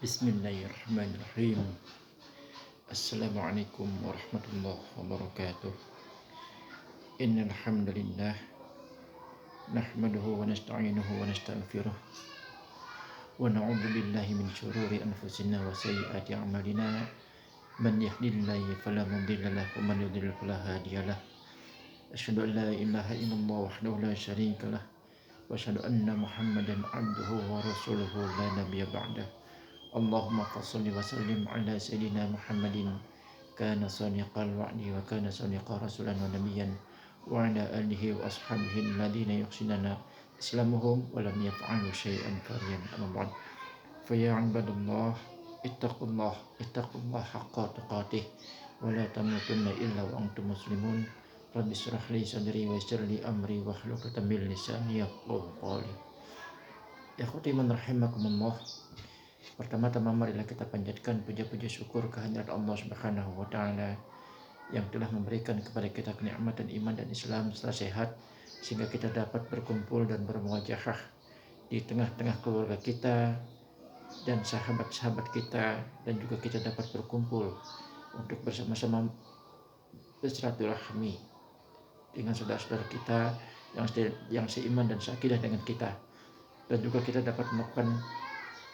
Bismillahirrahmanirrahim. Assalamualaikum warahmatullahi wabarakatuh. Innal hamdalillah nahmaduhu wa nasta'inuhu wa nastaghfiruh wa na'udzu billahi min syururi anfusina wa sayyiati a'malina. Man yahdihillahu fala mudilla lahu wa man yudlil fala hadiyalah. Asyhadu an la ilaha illallah wahdahu la syarika lah wa asyhadu anna Muhammadan abduhu wa rasuluhu la nabiyya ba'dah. Allahumma salli wa sallim ala sayyidina Muhammadin kana sadiqal wa'di wa kana sadiqar rasulan wa nabiyyan wa ala alihi wa ashabihi alladhina yuhsinuna islamuhum wa lam yaf'alu syai'an fariyan amma ba'd. Fa ya ibadallah ittaqullah haqqa tuqatih wa la tamutunna illa wa antum muslimun. Rabbi shrah li sadri wa yassir li amri wa hlul 'uqdatam min lisani yafqahu qawli. Ikhwati man rahimakumullah. Pertama-tama marilah kita panjatkan puja-puji syukur kehadirat Allah Subhanahu wa taala yang telah memberikan kepada kita kenikmatan iman dan Islam setelah sehat sehingga kita dapat berkumpul dan bermuajahah di tengah-tengah keluarga kita dan sahabat-sahabat kita, dan juga kita dapat berkumpul untuk bersama-sama bersilaturahmi dengan saudara-saudara kita yang seiman dan seakidah dengan kita, dan juga kita dapat melakukan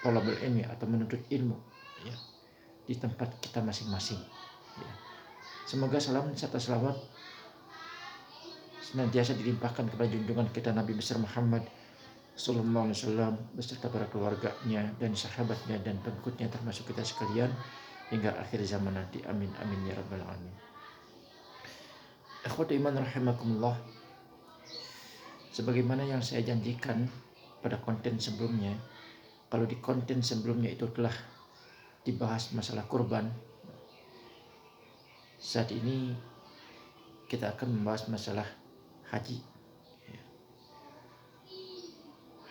thalabul ilmi atau menuntut ilmu ya, di tempat kita masing-masing ya. Semoga salam serta selawat senantiasa dilimpahkan kepada junjungan kita Nabi besar Muhammad sallallahu alaihi wasallam beserta para keluarganya dan sahabatnya dan pengikutnya termasuk kita sekalian hingga akhir zaman nanti. Amin amin ya rabbal alamin. Ikhwati iman rahimakumullah, sebagaimana yang saya janjikan pada konten sebelumnya, kalau di konten sebelumnya itu telah dibahas masalah kurban, saat ini kita akan membahas masalah haji.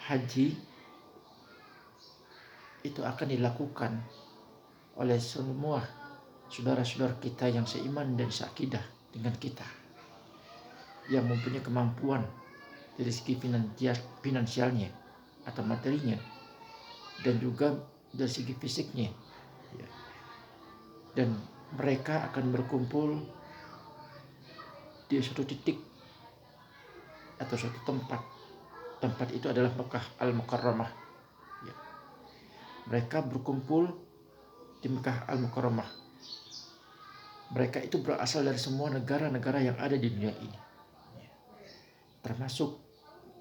Haji itu akan dilakukan oleh semua saudara-saudara kita yang seiman dan seakidah dengan kita, yang mempunyai kemampuan dari segi finansialnya atau materinya, dan juga dari segi fisiknya ya. Dan mereka akan berkumpul di suatu titik atau suatu tempat itu adalah Mekah Al-Mukarramah ya. Mereka berkumpul di Mekah Al-Mukarramah. Mereka itu berasal dari semua negara-negara yang ada di dunia ini ya. Termasuk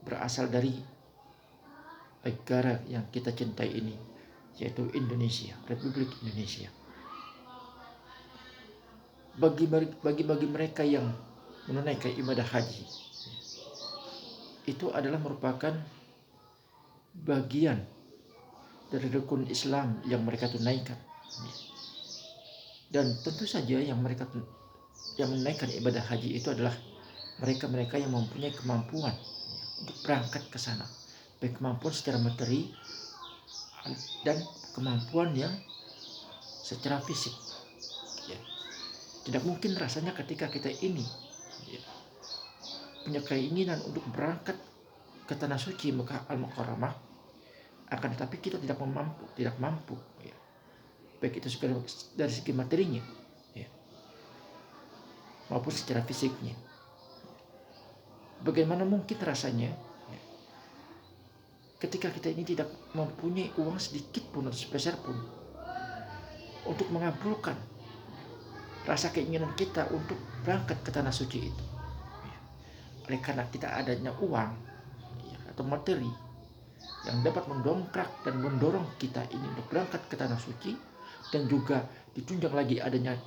berasal dari negara yang kita cintai ini, yaitu Indonesia, Republik Indonesia. Bagi mereka yang menunaikan ibadah haji, itu adalah merupakan bagian dari rukun Islam yang mereka tunaikan. Dan tentu saja yang menunaikan ibadah haji itu adalah mereka-mereka yang mempunyai kemampuan untuk berangkat ke sana, baik kemampuan secara materi dan kemampuan yang secara fisik ya. Tidak mungkin rasanya ketika kita ini ya, punya keinginan untuk berangkat ke tanah suci Mekah Al-Mukarramah, akan tetapi kita tidak mampu ya. Baik itu dari segi materinya ya, maupun secara fisiknya. Bagaimana mungkin rasanya ketika kita ini tidak mempunyai uang sedikit pun atau sepeser pun untuk mengabulkan rasa keinginan kita untuk berangkat ke tanah suci itu. Oleh karena tidak adanya uang atau materi yang dapat mendongkrak dan mendorong kita ini untuk berangkat ke tanah suci, dan juga ditunjang lagi adanya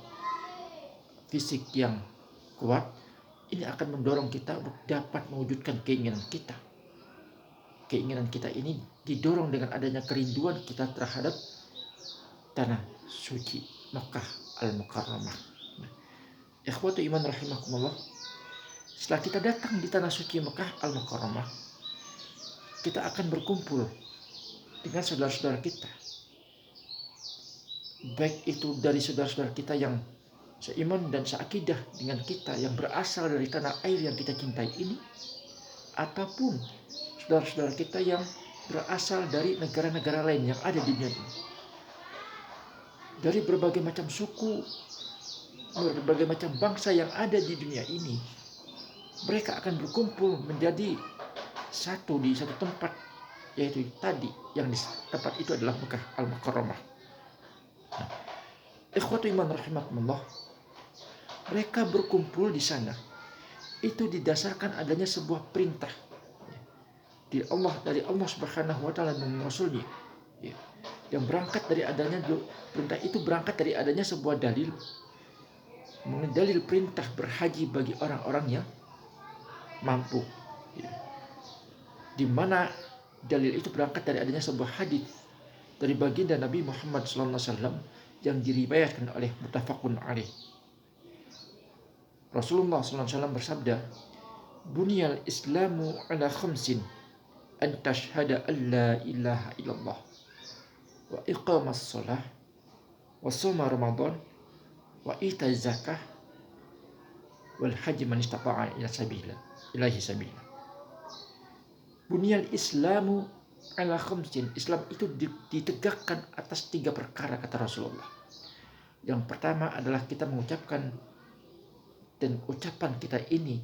fisik yang kuat, ini akan mendorong kita untuk dapat mewujudkan keinginan kita. Keinginan kita ini didorong dengan adanya kerinduan kita terhadap tanah suci Makkah Al-Mukarramah. Ikhwatu iman rahimakumullah, setelah kita datang di tanah suci Makkah Al-Mukarramah, kita akan berkumpul dengan saudara-saudara kita, baik itu dari saudara-saudara kita yang seiman dan seakidah dengan kita, yang berasal dari tanah air yang kita cintai ini, ataupun saudara-saudara kita yang berasal dari negara-negara lain yang ada di dunia ini. dari berbagai macam suku, berbagai macam bangsa yang ada di dunia ini. Mereka akan berkumpul menjadi satu di satu tempat, yaitu tadi yang di tempat itu adalah Mekah Al-Mukarramah. Ikhwatu iman rahimakumullah, mereka berkumpul di sana itu didasarkan adanya sebuah perintah dari Allah Subhanahu wa taala dan Rasulnya, ya, yang berangkat dari adanya perintah itu berangkat dari adanya sebuah dalil perintah berhaji bagi orang-orang yang mampu, ya. Di mana dalil itu berangkat dari adanya sebuah hadis dari baginda Nabi Muhammad SAW yang diriwayatkan oleh muttafaqun alaih. Rasulullah SAW bersabda, "Bunyal Islamu ala khamsin, an tashhada an la ilaha illallah, wa iqamas shalah, wa shoma ramadan, wa ita zakah, wal haji man istata'a ilaihi sabila." Bunyal Islamu ala khamsin, Islam itu ditegakkan atas 3 perkara, kata Rasulullah. Yang pertama adalah kita mengucapkan, dan ucapan kita ini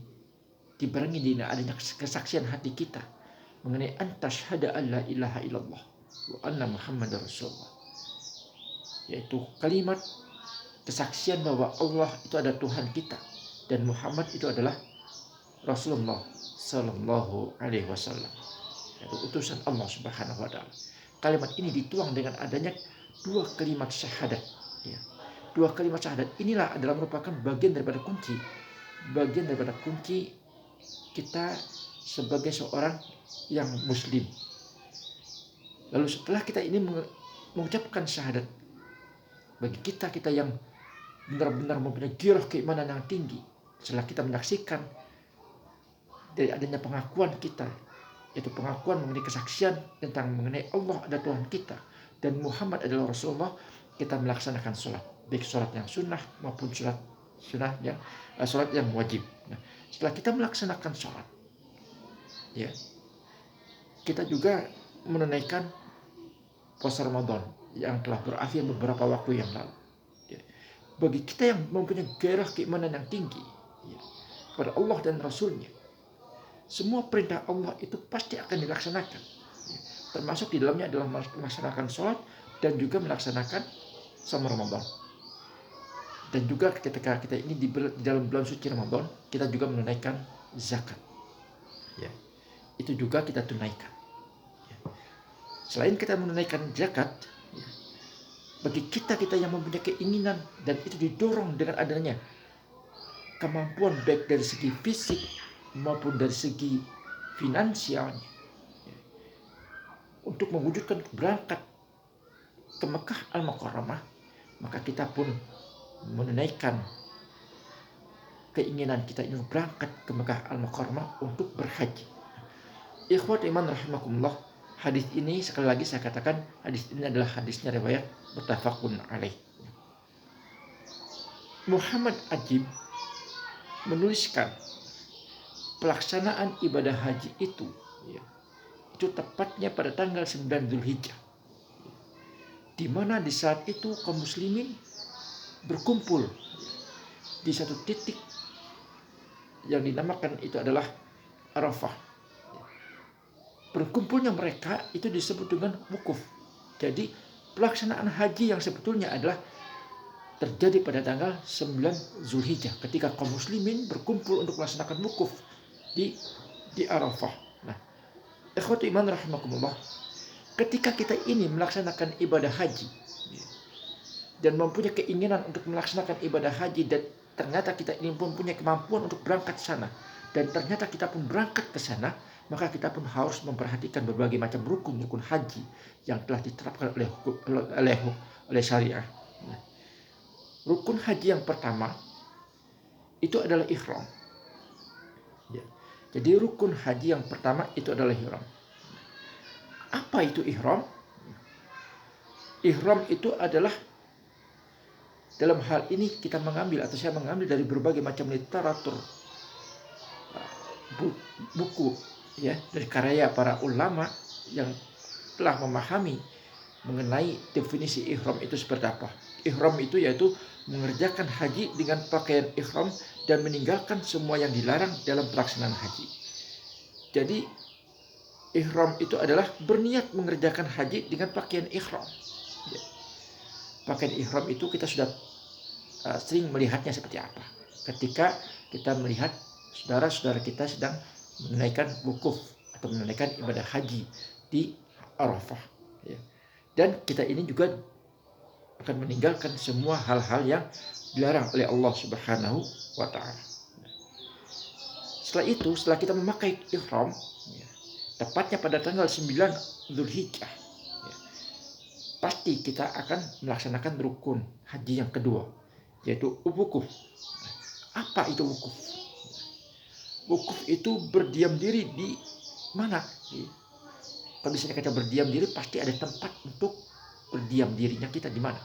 dibarengi dengan adanya kesaksian hati kita mengenai antashhada alla ilaha illallah wa anna muhammadar rasulullah, yaitu kalimat kesaksian bahwa Allah itu ada Tuhan kita dan Muhammad itu adalah Rasulullah sallallahu alaihi wasallam, yaitu utusan Allah Subhanahu wa taala. Kalimat ini dituang dengan adanya 2 kalimat syahadat, ya. 2 kalimat syahadat inilah adalah merupakan bagian daripada kunci kita sebagai seorang yang muslim. Lalu setelah kita ini mengucapkan syahadat, bagi kita yang benar-benar mempunyai giroh keimanan yang tinggi, setelah kita menyaksikan dari adanya pengakuan kita, yaitu pengakuan mengenai kesaksian tentang mengenai Allah ada Tuhan kita dan Muhammad adalah Rasulullah, kita melaksanakan sholat, baik sholat yang sunnah maupun sholat yang wajib. Nah, setelah kita melaksanakan sholat, ya, kita juga menunaikan puasa Ramadan yang telah berakhir beberapa waktu yang lalu. Ya. Bagi kita yang mempunyai gairah keimanan yang tinggi, ya, kepada Allah dan Rasulnya, semua perintah Allah itu pasti akan dilaksanakan. Ya. Termasuk di dalamnya adalah melaksanakan sholat dan juga melaksanakan sama Ramadan. Dan juga ketika kita ini di dalam bulan suci Ramadan, kita juga menunaikan zakat, ya, itu juga kita tunaikan, ya. Selain kita menunaikan zakat, ya, bagi kita yang mempunyai keinginan dan itu didorong dengan adanya kemampuan baik dari segi fisik maupun dari segi finansialnya, ya, untuk mewujudkan berangkat ke Mekah Al-Mukarramah, maka kita pun menunaikan keinginan kita ini berangkat ke Mekah Al-Mukarramah untuk berhaji. Ikhwat iman rahimakumullah, hadis ini sekali lagi saya katakan, hadis ini adalah hadisnya riwayat muttafaqun alaih. Muhammad Ajib menuliskan pelaksanaan ibadah haji itu, ya, itu tepatnya pada tanggal 9 Zulhijjah, di mana di saat itu kaum muslimin berkumpul di satu titik yang dinamakan itu adalah Arafah. Berkumpulnya mereka itu disebut dengan wukuf. Jadi pelaksanaan haji yang sebetulnya adalah terjadi pada tanggal 9 Zulhijjah ketika kaum muslimin berkumpul untuk melaksanakan wukuf di Arafah. Nah, ikhwatu iman rahimakumullah, ketika kita ini melaksanakan ibadah haji dan mempunyai keinginan untuk melaksanakan ibadah haji, dan ternyata kita ini pun punya kemampuan untuk berangkat ke sana, dan ternyata kita pun berangkat ke sana, maka kita pun harus memperhatikan berbagai macam rukun-rukun haji yang telah diterapkan oleh syariah. Nah, rukun haji yang pertama itu adalah ihram. Ya. Jadi rukun haji yang pertama itu adalah ihram. Apa itu ihram? Ihram itu adalah, dalam hal ini kita mengambil atau saya mengambil dari berbagai macam literatur, buku, ya, dari karya para ulama yang telah memahami mengenai definisi ihram itu seperti apa. Ihram itu yaitu mengerjakan haji dengan pakaian ihram dan meninggalkan semua yang dilarang dalam pelaksanaan haji. Jadi ihram itu adalah berniat mengerjakan haji dengan pakaian ihram. Ya. Pakaian ihram itu kita sudah sering melihatnya seperti apa. Ketika kita melihat saudara-saudara kita sedang menunaikan wukuf atau menunaikan ibadah haji di Arafah. Ya. Dan kita ini juga akan meninggalkan semua hal-hal yang dilarang oleh Allah Subhanahu wa Ta'ala. Setelah itu, setelah kita memakai ihram, ya, tepatnya pada tanggal 9 Dzulhijjah, ya, pasti kita akan melaksanakan rukun haji yang kedua, yaitu wukuf. Apa itu wukuf? Wukuf itu berdiam diri di mana? Kalau misalnya kita berdiam diri, pasti ada tempat untuk berdiam dirinya kita di mana.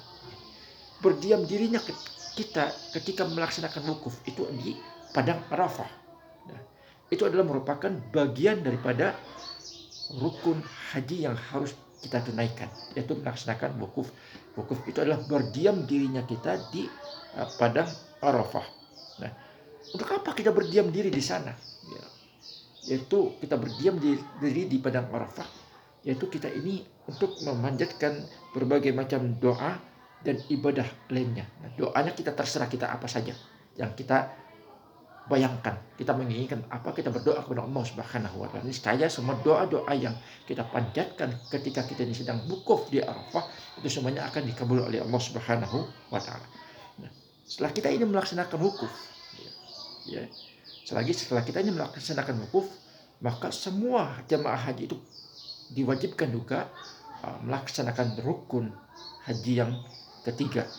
Berdiam dirinya kita ketika melaksanakan wukuf itu di padang Arafah. Nah, itu adalah merupakan bagian daripada rukun haji yang harus kita tunaikan, yaitu melaksanakan wukuf. Wukuf itu adalah berdiam dirinya kita di padang Arafah. Nah, untuk apa kita berdiam diri di sana? Ya, yaitu kita berdiam diri di padang Arafah, yaitu kita ini untuk memanjatkan berbagai macam doa dan ibadah lainnya. Nah, doanya kita terserah kita apa saja yang kita bayangkan. Kita menginginkan apa, kita berdoa kepada Allah Subhanahu wa Ta'ala. Niscaya semua doa-doa yang kita panjatkan ketika kita ini sedang wukuf di Arafah itu semuanya akan dikabul oleh Allah Subhanahu wa Ta'ala. Nah, setelah kita ini melaksanakan wukuf, ya, setelah kita ini melaksanakan wukuf, maka semua jamaah haji itu diwajibkan juga melaksanakan rukun haji yang ketiga,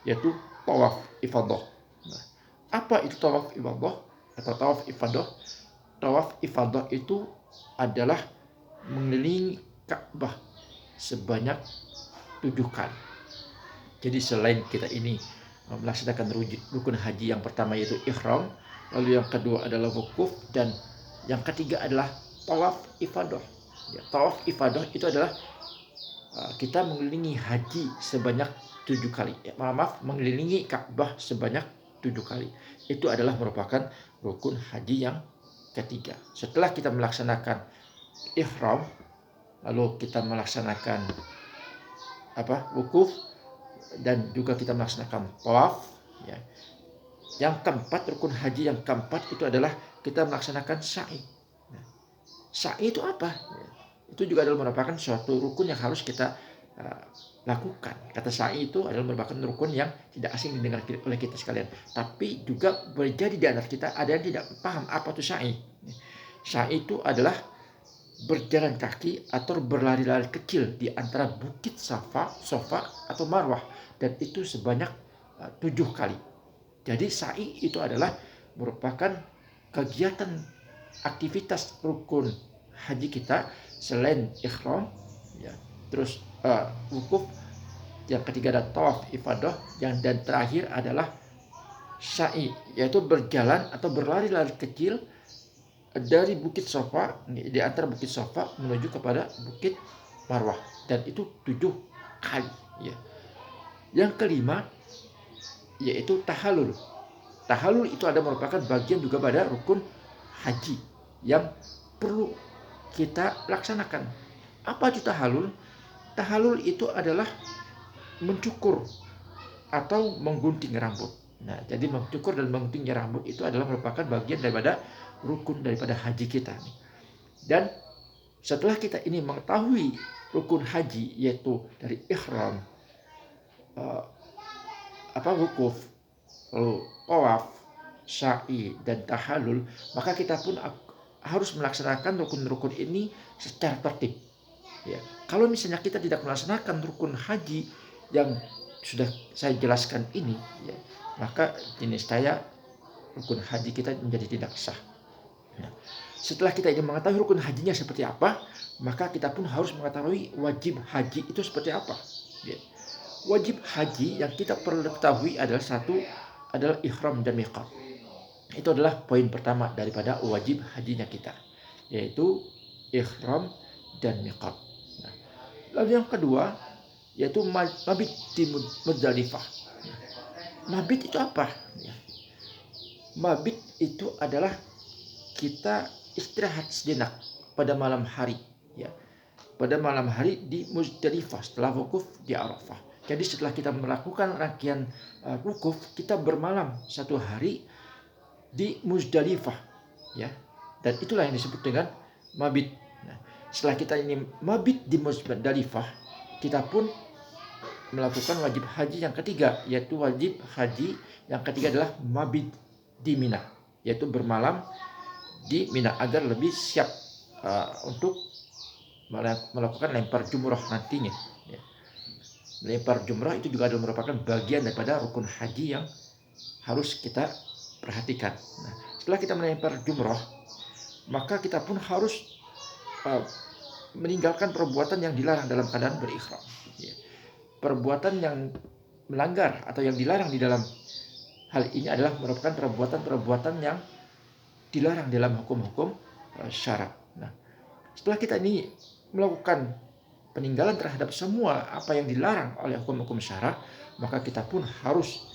yaitu tawaf ifadah. Nah, apa itu tawaf ifadah atau tawaf ifadah? Tawaf ifadah itu adalah mengelilingi Ka'bah sebanyak 7 kali. Jadi selain kita ini melaksanakan rukun haji yang pertama yaitu ihram, lalu yang kedua adalah wukuf, dan yang ketiga adalah tawaf ifadah. Ya, tawaf ifadah itu adalah kita mengelilingi haji sebanyak 7 kali. Ya, maaf, mengelilingi Ka'bah sebanyak 7 kali. Itu adalah merupakan rukun haji yang ketiga. Setelah kita melaksanakan ihram, lalu kita melaksanakan wukuf, dan juga kita melaksanakan tawaf. Ya. Yang keempat, rukun haji yang keempat itu adalah kita melaksanakan sa'i. Nah, sa'i itu apa? Ya, itu juga adalah merupakan suatu rukun yang harus kita lakukan. Kata sa'i itu adalah merupakan rukun yang tidak asing didengar oleh kita sekalian. Tapi juga boleh jadi di antara kita ada yang tidak paham apa itu sa'i. Sa'i itu adalah berjalan kaki atau berlari-lari kecil di antara bukit Safa atau Marwah, dan itu sebanyak 7 kali. Jadi sa'i itu adalah merupakan kegiatan aktivitas rukun haji kita selain ihram, ya, terus wukuf, yang ketiga ada tawaf ifadah, dan terakhir adalah sa'i, yaitu berjalan atau berlari-lari kecil dari bukit Safa, di antara bukit Safa menuju kepada bukit Marwah, dan itu 7 kali. Ya. Yang kelima yaitu tahallul. Tahallul itu ada merupakan bagian juga pada rukun haji yang perlu kita laksanakan. Apa itu tahallul? Tahallul itu adalah mencukur atau menggunting rambut. Nah, jadi mencukur dan menggunting rambut itu adalah merupakan bagian daripada rukun daripada haji kita. Dan setelah kita ini mengetahui rukun haji, yaitu dari ihram, wukuf, lalu tawaf, sa'i, dan tahallul, maka kita pun harus melaksanakan rukun-rukun ini secara tertib. Ya. Kalau misalnya kita tidak melaksanakan rukun haji yang sudah saya jelaskan ini, ya, maka niscaya rukun haji kita menjadi tidak sah. Nah, setelah kita ingin mengetahui rukun hajinya seperti apa, maka kita pun harus mengetahui wajib haji itu seperti apa. Ya. Wajib haji yang kita perlu ketahui adalah adalah ihram dan miqat. Itu adalah poin pertama daripada wajib hajinya kita, yaitu ihram dan miqat. Nah, lalu yang kedua yaitu mabit di Muzdalifah. Mabit itu apa? Mabit itu adalah kita istirahat sejenak pada malam hari, ya. Pada malam hari di Muzdalifah setelah wukuf di Arafah. Jadi setelah kita melakukan rangkaian wukuf, kita bermalam satu hari di Muzdalifah, ya. Dan itulah yang disebut dengan mabit. Nah, setelah kita ini mabit di Muzdalifah, kita pun melakukan wajib haji yang ketiga, yaitu wajib haji yang ketiga adalah mabit di Mina, yaitu bermalam di Mina agar lebih siap untuk melakukan lempar jumroh nantinya. Ya. Lempar jumroh itu juga adalah merupakan bagian daripada rukun haji yang harus kita perhatikan. Nah, setelah kita melempar jumroh, maka kita pun harus meninggalkan perbuatan yang dilarang dalam keadaan berihram. Ya. Perbuatan yang melanggar atau yang dilarang di dalam hal ini adalah merupakan perbuatan-perbuatan yang dilarang dalam hukum-hukum syarak. Nah, setelah kita ini melakukan peninggalan terhadap semua apa yang dilarang oleh hukum-hukum syarak, maka kita pun harus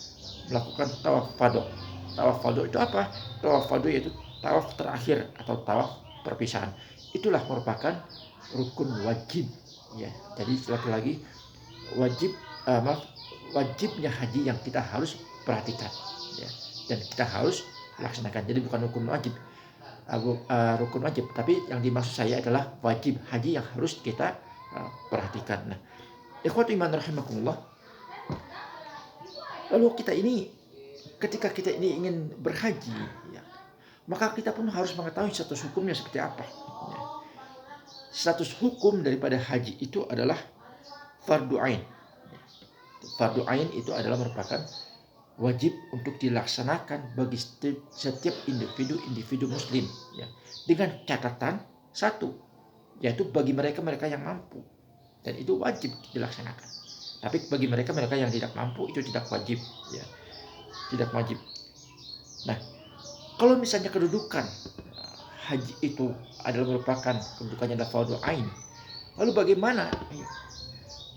melakukan tawaf fadho. Tawaf fadho itu apa? Tawaf fadho yaitu tawaf terakhir atau tawaf perpisahan. Itulah merupakan rukun wajib, ya. Jadi sekali lagi wajibnya haji yang kita harus perhatikan, ya. Dan kita harus laksanakan. Jadi bukan rukun wajib, rukun wajib, tapi yang dimaksud saya adalah wajib haji yang harus kita perhatikan. Nah, ikhwatu iman rahimakumullah. Lalu kita ini, ketika kita ini ingin berhaji, ya, maka kita pun harus mengetahui status hukumnya seperti apa. Ya. Status hukum daripada haji itu adalah fardu ain. Fardu ain itu adalah merupakan wajib untuk dilaksanakan bagi setiap individu muslim, ya. Dengan catatan satu, yaitu bagi mereka yang mampu, dan itu wajib dilaksanakan. Tapi bagi mereka yang tidak mampu itu tidak wajib, ya. Tidak wajib. Nah, kalau misalnya kedudukan haji itu adalah merupakan kedudukannya adalah fardu ain, lalu bagaimana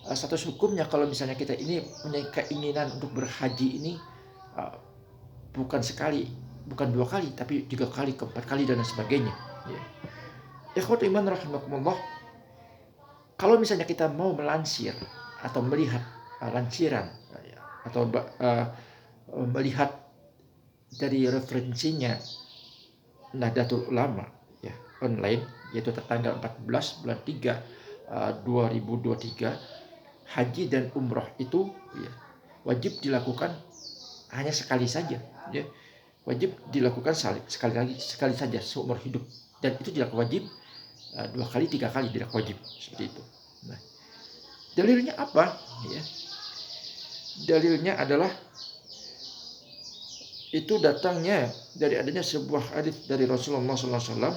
status hukumnya kalau misalnya kita ini punya keinginan untuk berhaji ini bukan sekali, bukan 2 kali, tapi 3 kali, 4 kali dan sebagainya, ya. Ikhwatu iman rahimakumullah. Kalau misalnya kita mau melansir atau melihat lansiran, ya, atau melihat dari referensinya Nahdlatul Ulama, ya, online, yaitu tertanggal 14 bulan 3 2023, haji dan umroh itu, ya, wajib dilakukan hanya sekali saja, ya. Wajib dilakukan sekali saja seumur hidup, dan itu tidak wajib 2 kali, 3 kali, tidak wajib seperti itu. Nah, dalilnya apa? Ya, dalilnya adalah itu datangnya dari adanya sebuah hadis dari Rasulullah SAW,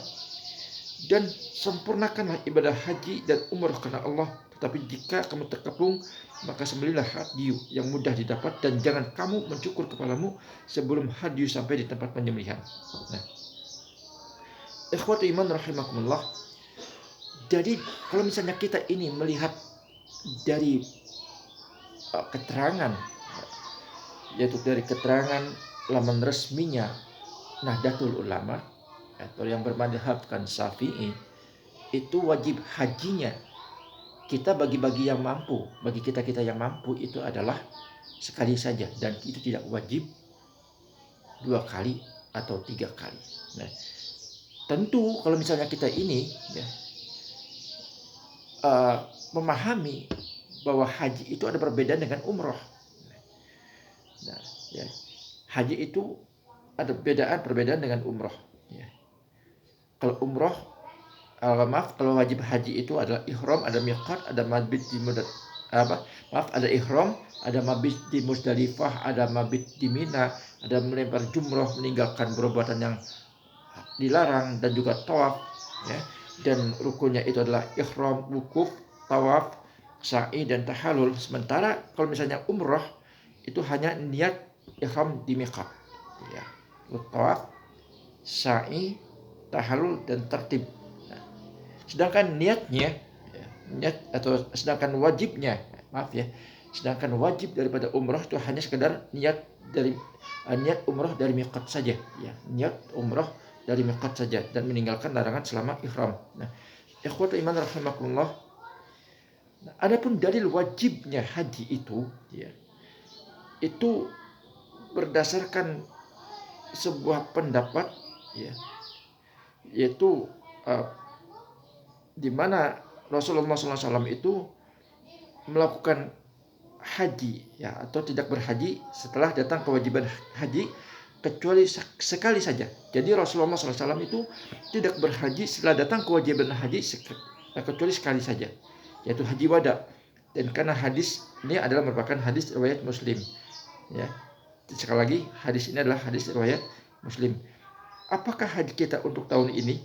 dan sempurnakanlah ibadah haji dan umrah karena Allah. Tetapi jika kamu terkepung, maka sembelihlah hadyu yang mudah didapat, dan jangan kamu mencukur kepalamu sebelum hadyu sampai di tempat penyembelihan. Nah, ikhwatu iman rahimakumullah. Jadi kalau misalnya kita ini melihat dari keterangan, yaitu dari keterangan laman resminya Nahdlatul Ulama atau yang bermadhabkan Syafi'i, itu wajib hajinya kita bagi yang mampu, bagi kita yang mampu itu adalah sekali saja, dan itu tidak wajib 2 kali atau 3 kali. Nah, tentu kalau misalnya kita ini, ya, memahami bahwa haji itu ada perbedaan dengan umroh. Nah, ya, haji itu ada perbedaan dengan umroh, ya. Kalau umroh, kalau wajib haji itu adalah ihram, ada miqat, ada mabit di ada ihram, ada mabit di Muzdalifah, ada mabit di Mina, ada melempar jumroh, meninggalkan perbuatan yang dilarang, dan juga tawaf, ya. Dan rukunnya itu adalah ihram, wukuf, tawaf, sa'i, dan tahallul. Sementara kalau misalnya umroh itu hanya niat ihram di miqat, ya. Tawaf, sa'i, tahallul, dan tertib. Sedangkan niatnya, sedangkan wajibnya Maaf ya. Sedangkan wajib daripada umrah itu hanya sekedar niat umrah dari miqat saja, ya. Niat umrah dari miqat saja dan meninggalkan larangan selama ihram. Nah, ikhwatul iman rahimakumullah. Nah, adapun dalil wajibnya haji itu, ya, itu berdasarkan sebuah pendapat, ya, yaitu uh, di mana Rasulullah SAW itu melakukan haji, ya, atau tidak berhaji setelah datang kewajiban haji kecuali sekali saja. Jadi Rasulullah SAW itu tidak berhaji setelah datang kewajiban haji kecuali sekali saja, yaitu haji wada. Dan karena hadis ini adalah merupakan hadis riwayat Muslim, ya. Sekali lagi, hadis ini adalah hadis riwayat Muslim. Apakah haji kita untuk tahun ini?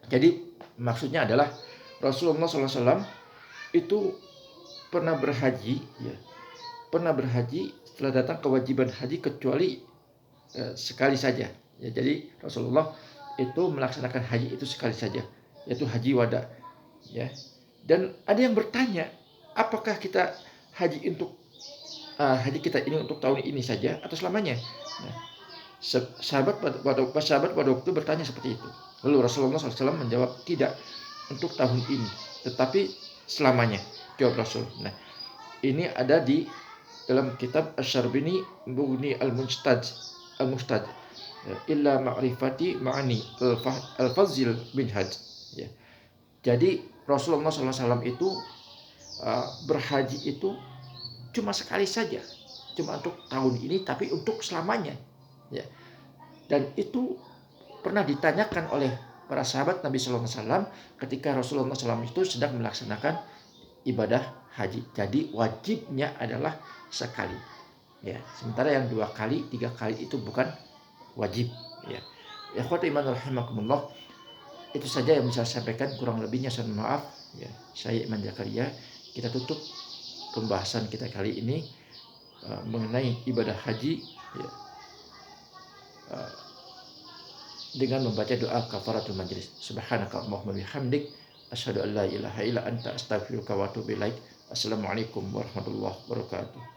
Jadi maksudnya adalah Rasulullah SAW itu pernah berhaji, ya, pernah berhaji setelah datang kewajiban haji kecuali sekali saja, ya. Jadi Rasulullah itu melaksanakan haji itu sekali saja, yaitu haji wada, ya. Dan ada yang bertanya, apakah kita haji untuk haji kita ini untuk tahun ini saja atau selamanya? Nah, sahabat pada waktu bertanya seperti itu. Lalu Rasulullah SAW menjawab, tidak untuk tahun ini, tetapi selamanya. Jawab Rasul. Nah, ini ada di dalam kitab Asy-Syarbini Mughni Al-Mujtad illa ma'rifati ma'ani al-fazil bin haj, ya. Jadi Rasulullah SAW itu berhaji itu cuma sekali saja, cuma untuk tahun ini, tapi untuk selamanya, ya. Dan itu pernah ditanyakan oleh para sahabat Nabi SAW ketika Rasulullah SAW itu sedang melaksanakan ibadah haji. Jadi wajibnya adalah sekali, ya. Sementara yang 2 kali, 3 kali itu bukan wajib, ya. Ikhwatul iman rahimakumullah. Itu saja yang bisa saya sampaikan, kurang lebihnya saya maaf, ya. Saya Iman Zakaria. Kita tutup pembahasan kita kali ini mengenai ibadah haji, ya, dengan membaca doa kafaratul majlis. Subhanakallahumma bihamdik asyhadu an la ilaha illa anta astaghfiruka wa atubu ilaik. Assalamualaikum warahmatullahi wabarakatuh.